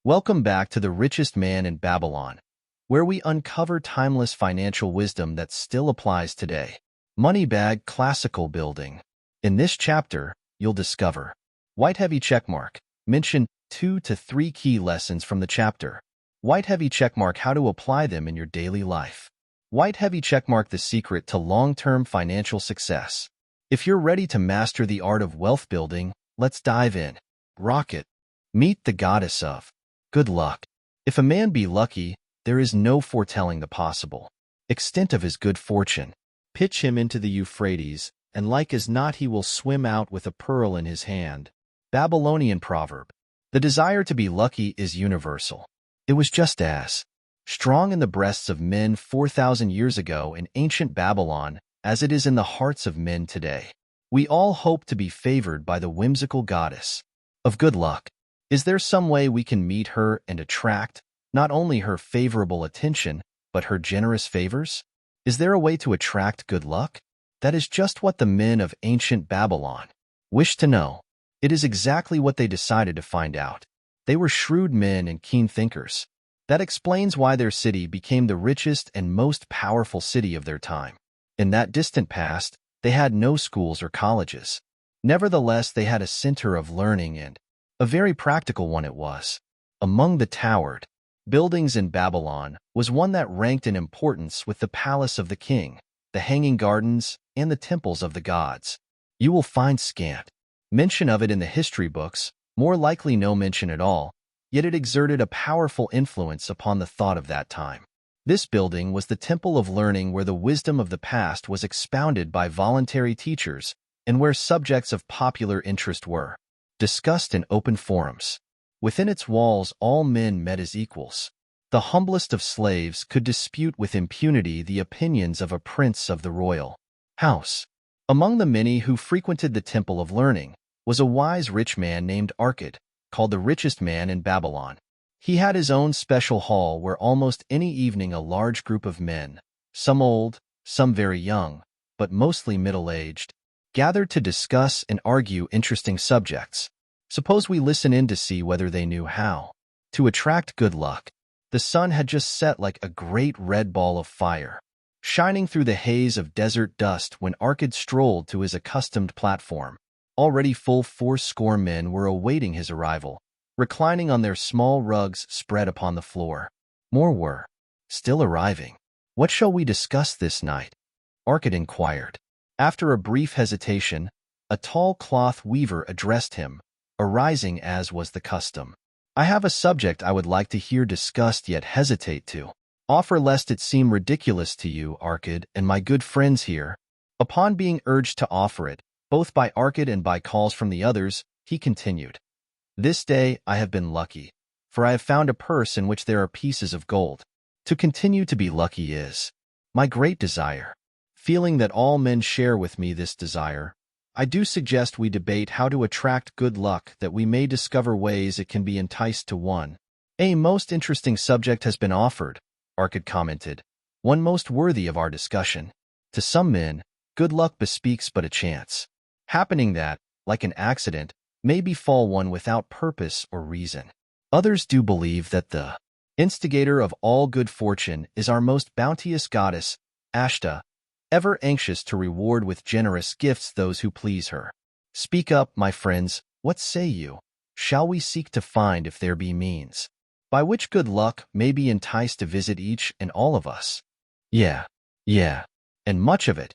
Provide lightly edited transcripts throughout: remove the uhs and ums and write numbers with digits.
Welcome back to the richest man in Babylon, where we uncover timeless financial wisdom that still applies today. Moneybag Classical Building. In this chapter, you'll discover white heavy checkmark. Mention 2 to 3 key lessons from the chapter. White heavy checkmark, how to apply them in your daily life. White heavy checkmark, the secret to long-term financial success. If you're ready to master the art of wealth building, let's dive in. Rocket. Meet the goddess of good luck. If a man be lucky, there is no foretelling the possible extent of his good fortune. Pitch him into the Euphrates, and like as not he will swim out with a pearl in his hand. Babylonian proverb. The desire to be lucky is universal. It was just as strong in the breasts of men 4,000 years ago in ancient Babylon as it is in the hearts of men today. We all hope to be favored by the whimsical goddess of good luck. Is there some way we can meet her and attract not only her favorable attention, but her generous favors? Is there a way to attract good luck? That is just what the men of ancient Babylon wished to know. It is exactly what they decided to find out. They were shrewd men and keen thinkers. That explains why their city became the richest and most powerful city of their time. In that distant past, they had no schools or colleges. Nevertheless, they had a center of learning, and a very practical one it was. Among the towered buildings in Babylon was one that ranked in importance with the palace of the king, the hanging gardens, and the temples of the gods. You will find scant mention of it in the history books, more likely no mention at all, yet it exerted a powerful influence upon the thought of that time. This building was the temple of learning where the wisdom of the past was expounded by voluntary teachers and where subjects of popular interest were discussed in open forums. Within its walls, all men met as equals. The humblest of slaves could dispute with impunity the opinions of a prince of the royal house. Among the many who frequented the Temple of Learning was a wise rich man named Arcad, called the richest man in Babylon. He had his own special hall where almost any evening a large group of men, some old, some very young, but mostly middle-aged, gathered to discuss and argue interesting subjects. Suppose we listen in to see whether they knew how to attract good luck. The sun had just set like a great red ball of fire, shining through the haze of desert dust when Arcad strolled to his accustomed platform. Already full 80 men were awaiting his arrival, reclining on their small rugs spread upon the floor. More were still arriving. What shall we discuss this night? Arcad inquired. After a brief hesitation, a tall cloth weaver addressed him, arising as was the custom. I have a subject I would like to hear discussed yet hesitate to offer lest it seem ridiculous to you, Arcad, and my good friends here. Upon being urged to offer it, both by Arcad and by calls from the others, he continued. This day I have been lucky, for I have found a purse in which there are pieces of gold. To continue to be lucky is my great desire. Feeling that all men share with me this desire, I do suggest we debate how to attract good luck that we may discover ways it can be enticed to one. A most interesting subject has been offered, Arcad commented, one most worthy of our discussion. To some men, good luck bespeaks but a chance happening that, like an accident, may befall one without purpose or reason. Others do believe that the instigator of all good fortune is our most bounteous goddess, Ashta, ever anxious to reward with generous gifts those who please her. Speak up, my friends, what say you? Shall we seek to find if there be means by which good luck may be enticed to visit each and all of us? Yeah, and much of it,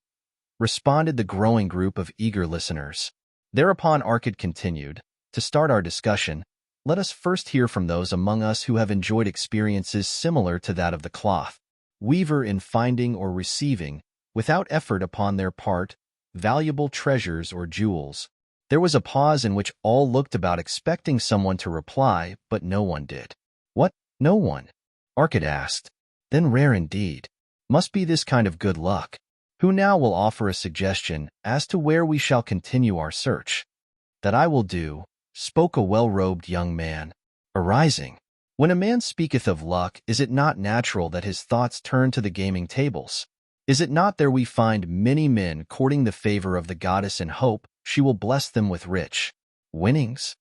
responded the growing group of eager listeners. Thereupon Arcad continued, to start our discussion, let us first hear from those among us who have enjoyed experiences similar to that of the cloth weaver in finding or receiving, without effort upon their part, valuable treasures or jewels. There was a pause in which all looked about expecting someone to reply, but no one did. What? No one? Arcad asked. Then rare indeed must be this kind of good luck. Who now will offer a suggestion as to where we shall continue our search? That I will do, spoke a well-robed young man, arising. When a man speaketh of luck, is it not natural that his thoughts turn to the gaming tables? Is it not there we find many men courting the favor of the goddess in hope she will bless them with rich winnings?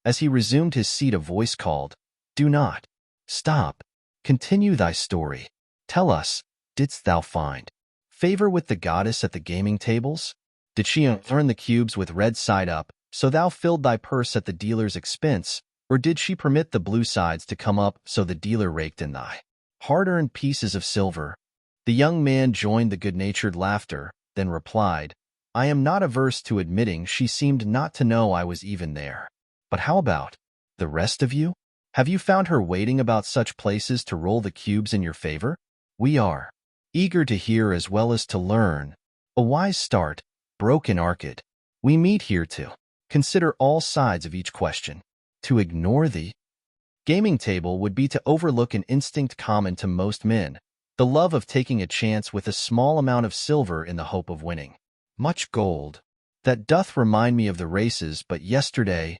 As he resumed his seat, a voice called, Do not. Stop. Continue thy story. Tell us, didst thou find favor with the goddess at the gaming tables? Did she earn the cubes with red side up, so thou filled thy purse at the dealer's expense, or did she permit the blue sides to come up so the dealer raked in thy hard-earned pieces of silver? The young man joined the good-natured laughter, then replied, I am not averse to admitting she seemed not to know I was even there. But how about the rest of you? Have you found her waiting about such places to roll the cubes in your favor? We are eager to hear as well as to learn. A wise start, broken Arcade. We meet here to consider all sides of each question. To ignore the gaming table would be to overlook an instinct common to most men, the love of taking a chance with a small amount of silver in the hope of winning much gold. That doth remind me of the races but yesterday,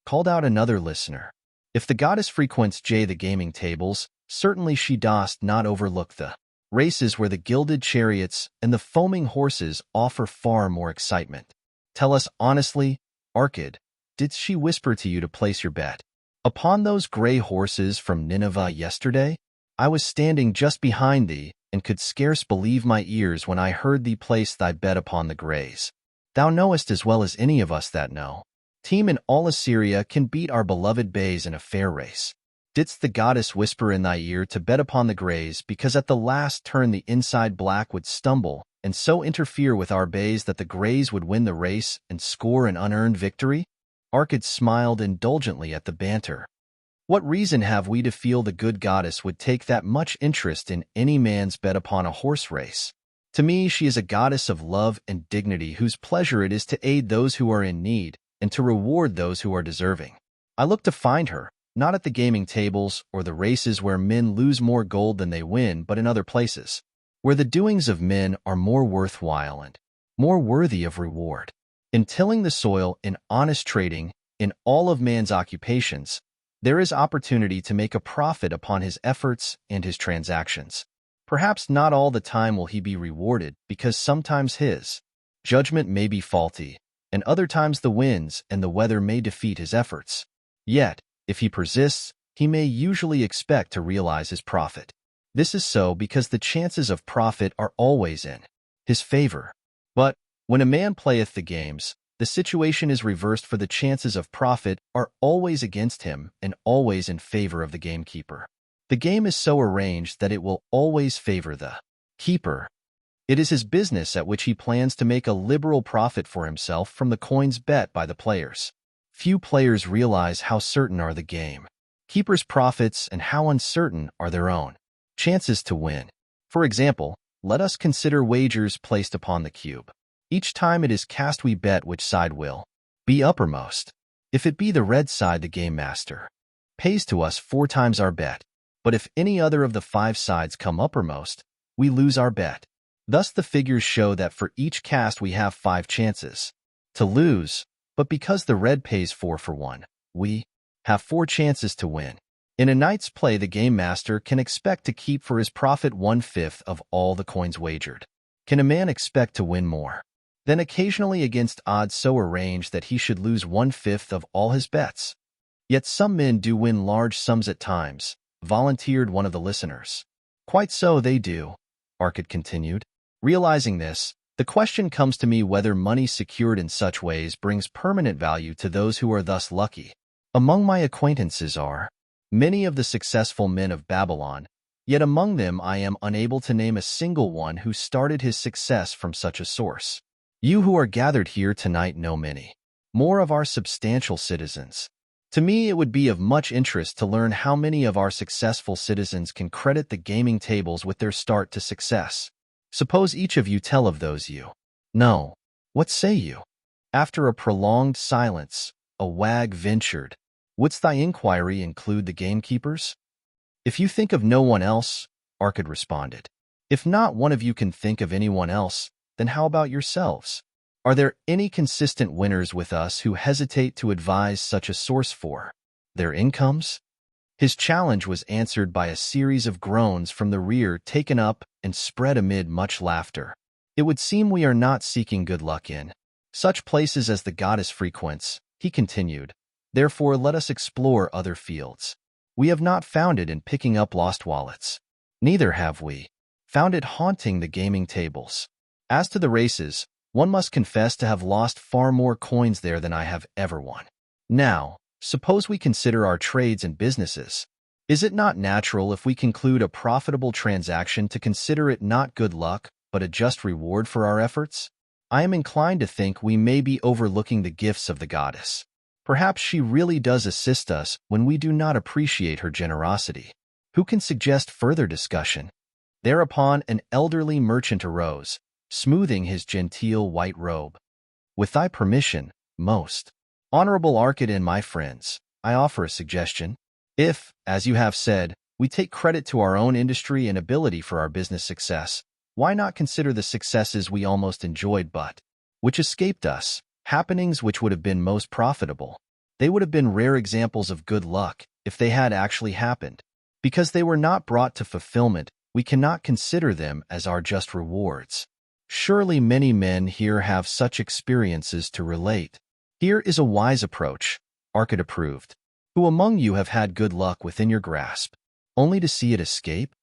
called out another listener. If the goddess frequents the gaming tables, certainly she doth not overlook the races where the gilded chariots and the foaming horses offer far more excitement. Tell us honestly, Arcade, did she whisper to you to place your bet upon those gray horses from Nineveh yesterday? I was standing just behind thee, and could scarce believe my ears when I heard thee place thy bet upon the grays. Thou knowest as well as any of us that no team in all Assyria can beat our beloved bays in a fair race. Didst the goddess whisper in thy ear to bet upon the grays because at the last turn the inside black would stumble and so interfere with our bays that the grays would win the race and score an unearned victory? Arcade smiled indulgently at the banter. What reason have we to feel the good goddess would take that much interest in any man's bet upon a horse race? To me, she is a goddess of love and dignity whose pleasure it is to aid those who are in need and to reward those who are deserving. I look to find her, not at the gaming tables or the races where men lose more gold than they win, but in other places, where the doings of men are more worthwhile and more worthy of reward. In tilling the soil, in honest trading, in all of man's occupations, there is opportunity to make a profit upon his efforts and his transactions. Perhaps not all the time will he be rewarded, because sometimes his judgment may be faulty, and other times the winds and the weather may defeat his efforts. Yet, if he persists, he may usually expect to realize his profit. This is so because the chances of profit are always in his favor. But when a man playeth the games, the situation is reversed, for the chances of profit are always against him and always in favor of the gamekeeper. The game is so arranged that it will always favor the keeper. It is his business at which he plans to make a liberal profit for himself from the coins bet by the players. Few players realize how certain are the game keeper's profits and how uncertain are their own chances to win. For example, let us consider wagers placed upon the cube. Each time it is cast, we bet which side will be uppermost. If it be the red side, the game master pays to us 4 times our bet. But if any other of the 5 sides come uppermost, we lose our bet. Thus the figures show that for each cast we have 5 chances to lose, but because the red pays 4 for 1, we have 4 chances to win. In a night's play, the game master can expect to keep for his profit 1/5 of all the coins wagered. Can a man expect to win more? Then occasionally against odds so arranged that he should lose 1/5 of all his bets. Yet some men do win large sums at times, volunteered one of the listeners. Quite so they do, Arcade continued. Realizing this, the question comes to me whether money secured in such ways brings permanent value to those who are thus lucky. Among my acquaintances are many of the successful men of Babylon, yet among them I am unable to name a single one who started his success from such a source. You who are gathered here tonight know many more of our substantial citizens. To me, it would be of much interest to learn how many of our successful citizens can credit the gaming tables with their start to success. Suppose each of you tell of those you know. What say you? After a prolonged silence, a wag ventured, Wouldst thy inquiry include the gamekeepers? If you think of no one else, Arcade responded. If not one of you can think of anyone else, then how about yourselves? Are there any consistent winners with us who hesitate to advise such a source for their incomes? His challenge was answered by a series of groans from the rear, taken up and spread amid much laughter. It would seem we are not seeking good luck in such places as the goddess frequents, he continued. Therefore let us explore other fields. We have not found it in picking up lost wallets. Neither have we found it haunting the gaming tables. As to the races, one must confess to have lost far more coins there than I have ever won. Now, suppose we consider our trades and businesses. Is it not natural if we conclude a profitable transaction to consider it not good luck, but a just reward for our efforts? I am inclined to think we may be overlooking the gifts of the goddess. Perhaps she really does assist us when we do not appreciate her generosity. Who can suggest further discussion? Thereupon an elderly merchant arose, smoothing his genteel white robe. With thy permission, most honorable Arcad and my friends, I offer a suggestion. If, as you have said, we take credit to our own industry and ability for our business success, why not consider the successes we almost enjoyed but which escaped us, happenings which would have been most profitable? They would have been rare examples of good luck if they had actually happened. Because they were not brought to fulfillment, we cannot consider them as our just rewards. Surely many men here have such experiences to relate. Here is a wise approach, Arcad approved. Who among you have had good luck within your grasp, only to see it escape?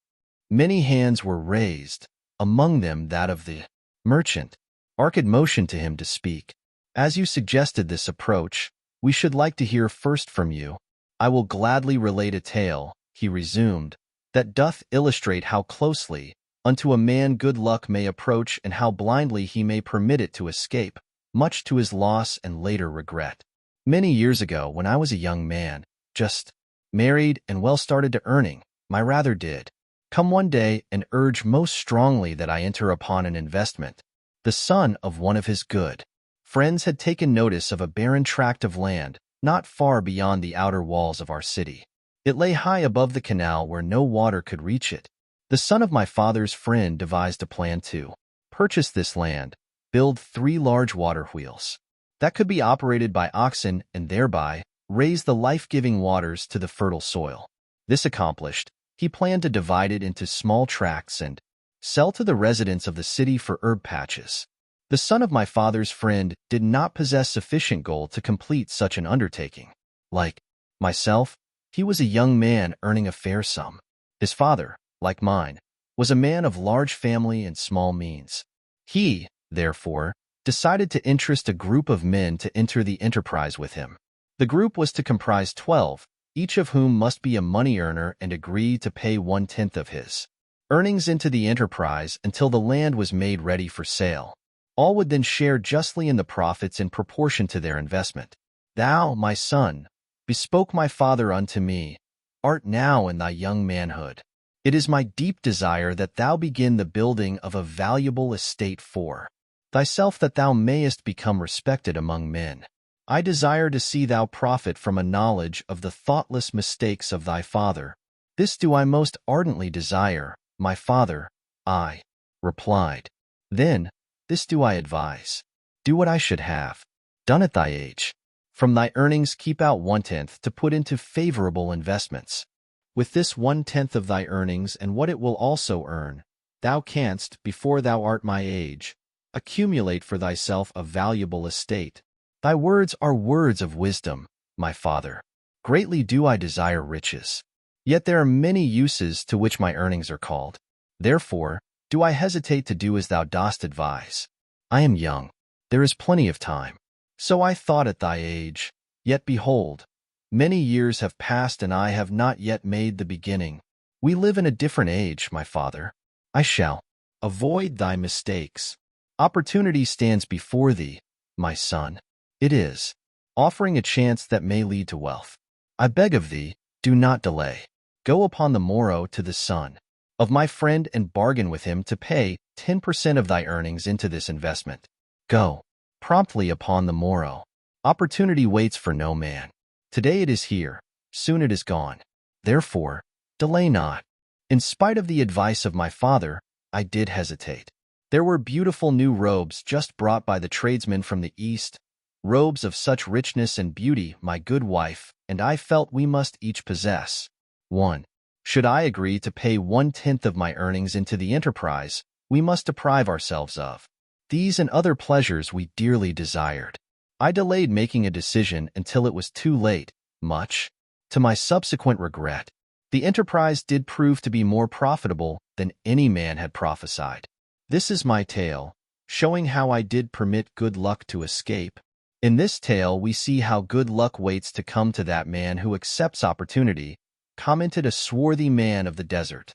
Many hands were raised, among them that of the merchant. Arcad motioned to him to speak. As you suggested this approach, we should like to hear first from you. I will gladly relate a tale, he resumed, that doth illustrate how closely unto a man good luck may approach and how blindly he may permit it to escape, much to his loss and later regret. Many years ago, when I was a young man, just married and well started to earning, my rather did come one day and urge most strongly that I enter upon an investment. The son of one of his good friends had taken notice of a barren tract of land not far beyond the outer walls of our city. It lay high above the canal where no water could reach it. The son of my father's friend devised a plan to purchase this land, build 3 large water wheels that could be operated by oxen and thereby raise the life-giving waters to the fertile soil. This accomplished, he planned to divide it into small tracts and sell to the residents of the city for herb patches. The son of my father's friend did not possess sufficient gold to complete such an undertaking. Like myself, he was a young man earning a fair sum. His father, like mine, was a man of large family and small means. He, therefore, decided to interest a group of men to enter the enterprise with him. The group was to comprise 12, each of whom must be a money earner and agree to pay 1/10 of his earnings into the enterprise until the land was made ready for sale. All would then share justly in the profits in proportion to their investment. Thou, my son, bespoke my father unto me, art now in thy young manhood. It is my deep desire that thou begin the building of a valuable estate for thyself, that thou mayest become respected among men. I desire to see thou profit from a knowledge of the thoughtless mistakes of thy father. This do I most ardently desire, my father, I replied. Then, this do I advise. Do what I should have done at thy age. From thy earnings keep out 1/10 to put into favorable investments. With this 1/10 of thy earnings and what it will also earn, thou canst, before thou art my age, accumulate for thyself a valuable estate. Thy words are words of wisdom, my father. Greatly do I desire riches. Yet there are many uses to which my earnings are called. Therefore, do I hesitate to do as thou dost advise. I am young. There is plenty of time. So I thought at thy age. Yet behold, many years have passed and I have not yet made the beginning. We live in a different age, my father. I shall avoid thy mistakes. Opportunity stands before thee, my son. It is offering a chance that may lead to wealth. I beg of thee, do not delay. Go upon the morrow to the son of my friend and bargain with him to pay 10% of thy earnings into this investment. Go promptly upon the morrow. Opportunity waits for no man. Today it is here, soon it is gone. Therefore, delay not. In spite of the advice of my father, I did hesitate. There were beautiful new robes just brought by the tradesmen from the east, robes of such richness and beauty my good wife and I felt we must each possess. 1. Should I agree to pay 1/10 of my earnings into the enterprise, we must deprive ourselves of these and other pleasures we dearly desired. I delayed making a decision until it was too late, much To my subsequent regret, the enterprise did prove to be more profitable than any man had prophesied. This is my tale, showing how I did permit good luck to escape. In this tale, we see how good luck waits to come to that man who accepts opportunity, commented a swarthy man of the desert.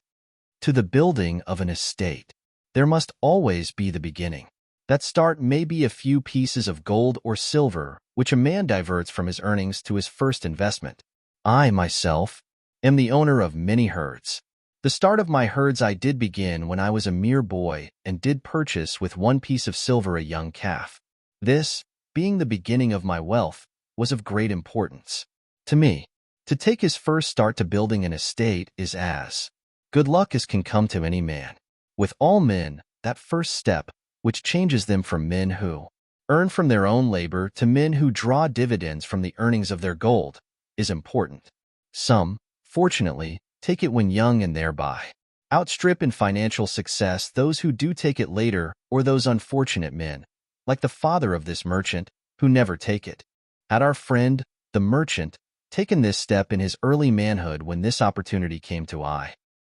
To the building of an estate, there must always be the beginning. That start may be a few pieces of gold or silver, which a man diverts from his earnings to his first investment. I, myself, am the owner of many herds. The start of my herds I did begin when I was a mere boy and did purchase with one piece of silver a young calf. This, being the beginning of my wealth, was of great importance. To me, to take his first start to building an estate is as good luck as can come to any man. With all men, that first step, which changes them from men who earn from their own labor to men who draw dividends from the earnings of their gold, is important. Some, fortunately, take it when young and thereby outstrip in financial success those who do take it later or those unfortunate men, like the father of this merchant, who never take it. Had our friend, the merchant, taken this step in his early manhood when this opportunity came to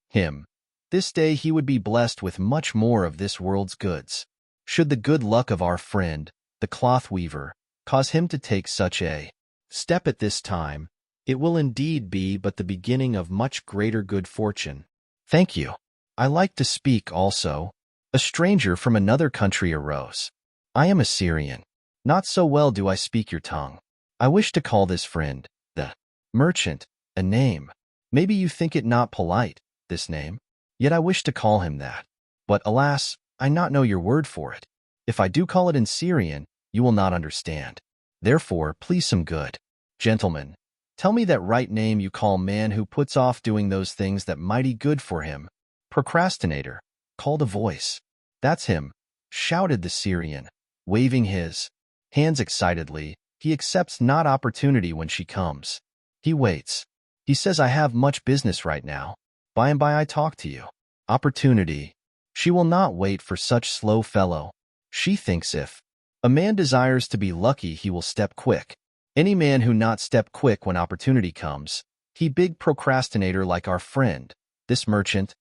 him, this day he would be blessed with much more of this world's goods. Should the good luck of our friend, the cloth weaver, cause him to take such a step at this time, it will indeed be but the beginning of much greater good fortune. Thank you. I like to speak also. A stranger from another country arose. I am a Syrian. Not so well do I speak your tongue. I wish to call this friend, the merchant, a name. Maybe you think it not polite, this name. Yet I wish to call him that. But alas, I not know your word for it. If I do call it in Syrian, you will not understand. Therefore, please some good gentlemen, tell me that right name you call man who puts off doing those things that mighty good for him. Procrastinator, called a voice. That's him, shouted the Syrian, waving his hands excitedly. He accepts not opportunity when she comes. He waits. He says, I have much business right now. By and by I talk to you. Opportunity. She will not wait for such slow fellow. She thinks if a man desires to be lucky, he will step quick. Any man who not step quick when opportunity comes, he big procrastinator like our friend, this merchant.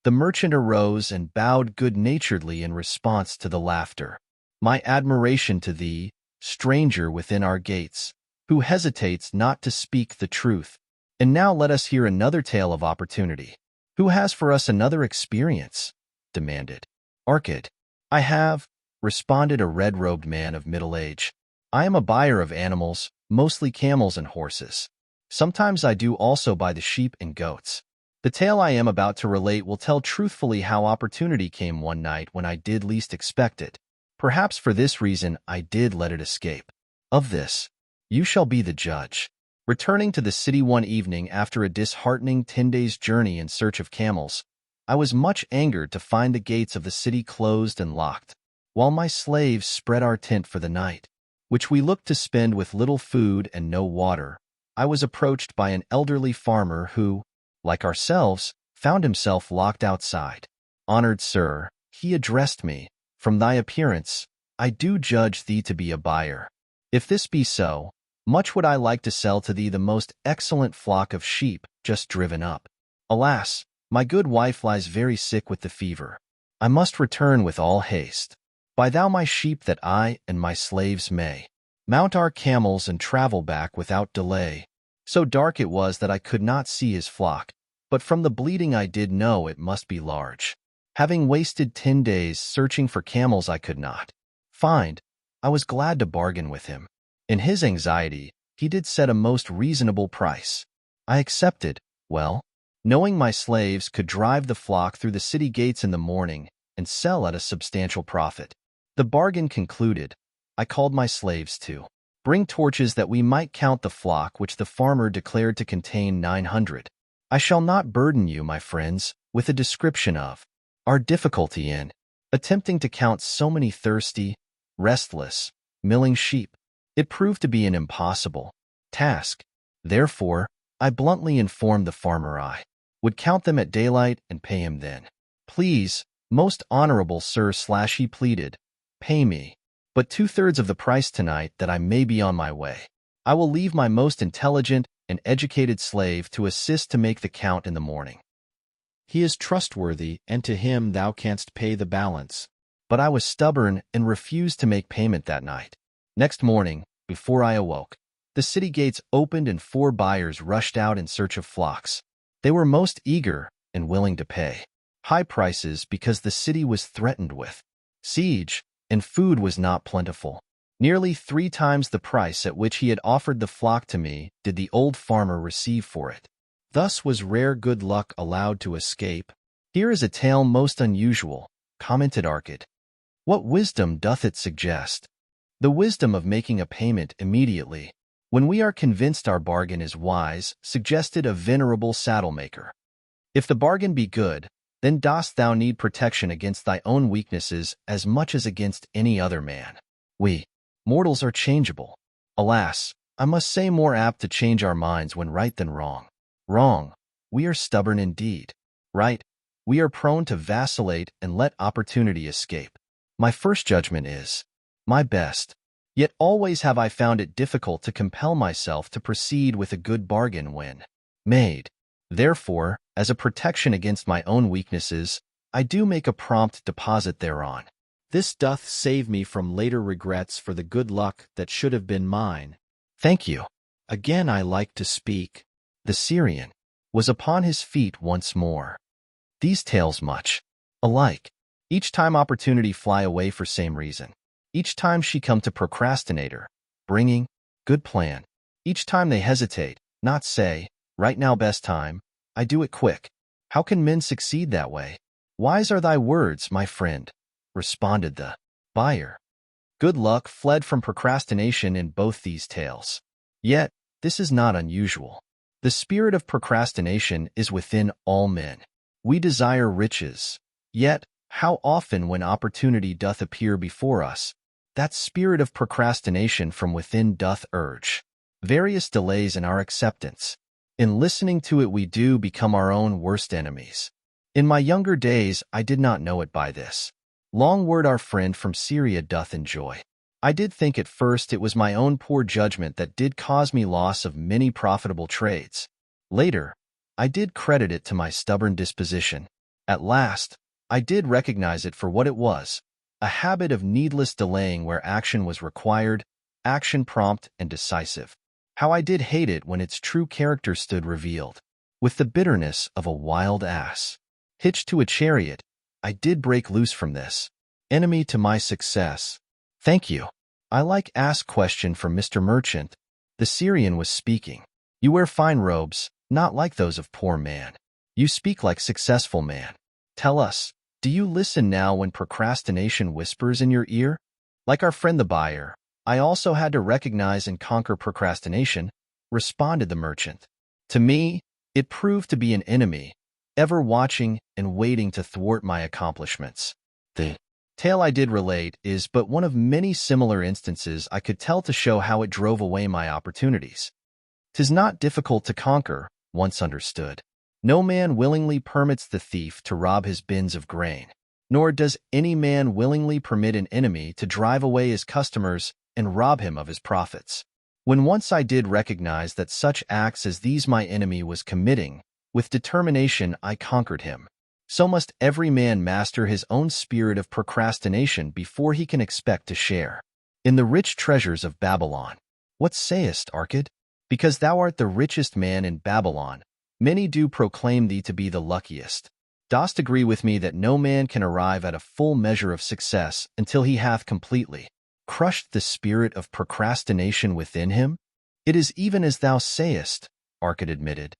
The merchant arose and bowed good-naturedly in response to the laughter. My admiration to thee, stranger within our gates, who hesitates not to speak the truth. And now let us hear another tale of opportunity. Who has for us another experience? Demanded Arcad. I have, responded a red-robed man of middle age. I am a buyer of animals, mostly camels and horses. Sometimes I do also buy the sheep and goats. The tale I am about to relate will tell truthfully how opportunity came one night when I did least expect it. Perhaps for this reason I did let it escape. Of this, you shall be the judge. Returning to the city one evening after a disheartening 10 days' journey in search of camels, I was much angered to find the gates of the city closed and locked, while my slaves spread our tent for the night, which we looked to spend with little food and no water. I was approached by an elderly farmer who, like ourselves, found himself locked outside. Honored sir, he addressed me, from thy appearance, I do judge thee to be a buyer. If this be so, much would I like to sell to thee the most excellent flock of sheep just driven up. Alas, my good wife lies very sick with the fever. I must return with all haste. Buy thou my sheep that I and my slaves may mount our camels and travel back without delay. So dark it was that I could not see his flock, but from the bleating I did know it must be large. Having wasted 10 days searching for camels I could not find, I was glad to bargain with him. In his anxiety, he did set a most reasonable price. I accepted, well, knowing my slaves could drive the flock through the city gates in the morning and sell at a substantial profit. The bargain concluded, I called my slaves to bring torches that we might count the flock, which the farmer declared to contain 900. I shall not burden you, my friends, with a description of our difficulty in attempting to count so many thirsty, restless, milling sheep. It proved to be an impossible task. Therefore, I bluntly informed the farmer I would count them at daylight and pay him then. Please, most honorable sir, he pleaded, pay me but 2/3 of the price tonight that I may be on my way. I will leave my most intelligent an educated slave to assist to make the count in the morning. He is trustworthy, and to him thou canst pay the balance. But I was stubborn and refused to make payment that night. Next morning, before I awoke, the city gates opened and 4 buyers rushed out in search of flocks. They were most eager and willing to pay high prices because the city was threatened with siege, and food was not plentiful. Nearly 3 times the price at which he had offered the flock to me did the old farmer receive for it. Thus was rare good luck allowed to escape. Here is a tale most unusual, commented Arkad. What wisdom doth it suggest? The wisdom of making a payment immediately, when we are convinced our bargain is wise, suggested a venerable saddlemaker. If the bargain be good, then dost thou need protection against thy own weaknesses as much as against any other man. We, mortals, are changeable. Alas, I must say more apt to change our minds when right than wrong. Wrong, we are stubborn indeed. Right, we are prone to vacillate and let opportunity escape. My first judgment is my best. Yet always have I found it difficult to compel myself to proceed with a good bargain when made. Therefore, as a protection against my own weaknesses, I do make a prompt deposit thereon. This doth save me from later regrets for the good luck that should have been mine. Thank you. Again I like to speak. The Syrian was upon his feet once more. These tales much alike. Each time opportunity fly away for same reason. Each time she come to procrastinator, bringing good plan. Each time they hesitate, not say, right now best time, I do it quick. How can men succeed that way? Wise are thy words, my friend, responded the buyer. Good luck fled from procrastination in both these tales. Yet, this is not unusual. The spirit of procrastination is within all men. We desire riches. Yet, how often when opportunity doth appear before us, that spirit of procrastination from within doth urge various delays in our acceptance. In listening to it we do become our own worst enemies. In my younger days I did not know it by this. Long word our friend from Syria doth enjoy. I did think at first it was my own poor judgment that did cause me loss of many profitable trades. Later, I did credit it to my stubborn disposition. At last, I did recognize it for what it was, a habit of needless delaying where action was required, action prompt and decisive. How I did hate it when its true character stood revealed. With the bitterness of a wild ass hitched to a chariot, I did break loose from this enemy to my success. Thank you. I like ask question from Mr. Merchant. The Syrian was speaking. You wear fine robes, not like those of poor man. You speak like successful man. Tell us, do you listen now when procrastination whispers in your ear? Like our friend the buyer, I also had to recognize and conquer procrastination, responded the merchant. To me, it proved to be an enemy, ever watching and waiting to thwart my accomplishments. The tale I did relate is but one of many similar instances I could tell to show how it drove away my opportunities. 'Tis not difficult to conquer, once understood. No man willingly permits the thief to rob his bins of grain, nor does any man willingly permit an enemy to drive away his customers and rob him of his profits. When once I did recognize that such acts as these my enemy was committing, with determination I conquered him. So must every man master his own spirit of procrastination before he can expect to share in the rich treasures of Babylon. What sayest, Arkad? Because thou art the richest man in Babylon, many do proclaim thee to be the luckiest. Dost agree with me that no man can arrive at a full measure of success until he hath completely crushed the spirit of procrastination within him? It is even as thou sayest, Arkad admitted.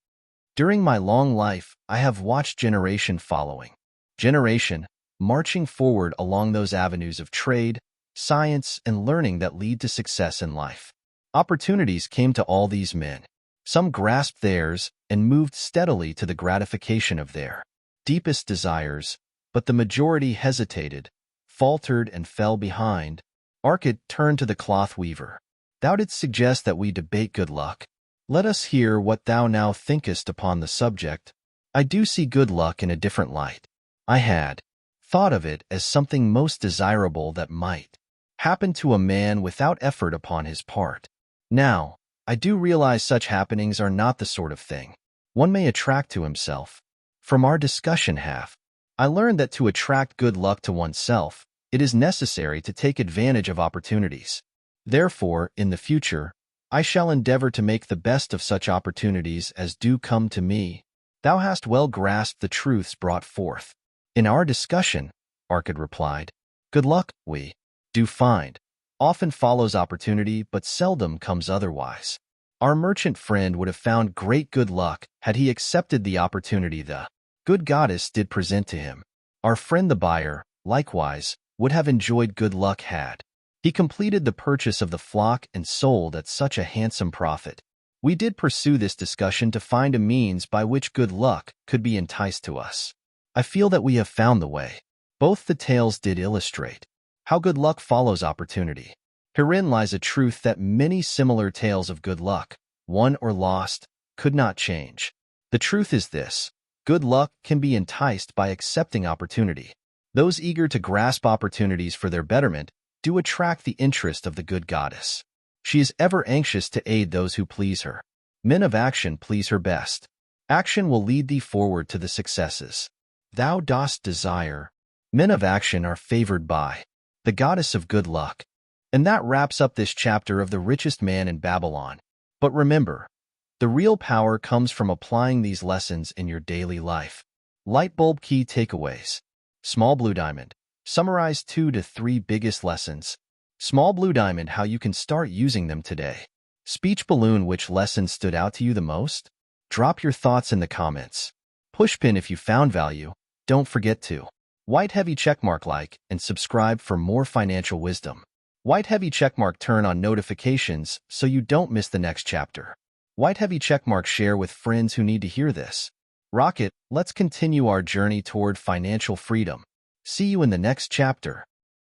During my long life, I have watched generation following generation, marching forward along those avenues of trade, science, and learning that lead to success in life. Opportunities came to all these men. Some grasped theirs and moved steadily to the gratification of their deepest desires, but the majority hesitated, faltered, and fell behind. Arkad turned to the cloth weaver. Thou didst suggest that we debate good luck. Let us hear what thou now thinkest upon the subject. I do see good luck in a different light. I had thought of it as something most desirable that might happen to a man without effort upon his part. Now, I do realize such happenings are not the sort of thing one may attract to himself. From our discussion half, I learned that to attract good luck to oneself, it is necessary to take advantage of opportunities. Therefore, in the future, I shall endeavor to make the best of such opportunities as do come to me. Thou hast well grasped the truths brought forth. In our discussion, Arkad replied, good luck, we do find, often follows opportunity but seldom comes otherwise. Our merchant friend would have found great good luck had he accepted the opportunity the good goddess did present to him. Our friend the buyer, likewise, would have enjoyed good luck had he completed the purchase of the flock and sold at such a handsome profit. We did pursue this discussion to find a means by which good luck could be enticed to us. I feel that we have found the way. Both the tales did illustrate how good luck follows opportunity. Herein lies a truth that many similar tales of good luck, won or lost, could not change. The truth is this: good luck can be enticed by accepting opportunity. Those eager to grasp opportunities for their betterment do attract the interest of the good goddess. She is ever anxious to aid those who please her. Men of action please her best. Action will lead thee forward to the successes thou dost desire. Men of action are favored by the goddess of good luck. And that wraps up this chapter of The Richest Man in Babylon. But remember, the real power comes from applying these lessons in your daily life. Light bulb key takeaways. Small Blue Diamond. Summarize 2 to 3 biggest lessons. Small Blue Diamond, how you can start using them today. Speech Balloon, which lesson stood out to you the most? Drop your thoughts in the comments. Pushpin, if you found value, don't forget to white heavy checkmark, like, and subscribe for more financial wisdom. White heavy checkmark, turn on notifications so you don't miss the next chapter. White heavy checkmark, share with friends who need to hear this. Rocket, let's continue our journey toward financial freedom. See you in the next chapter.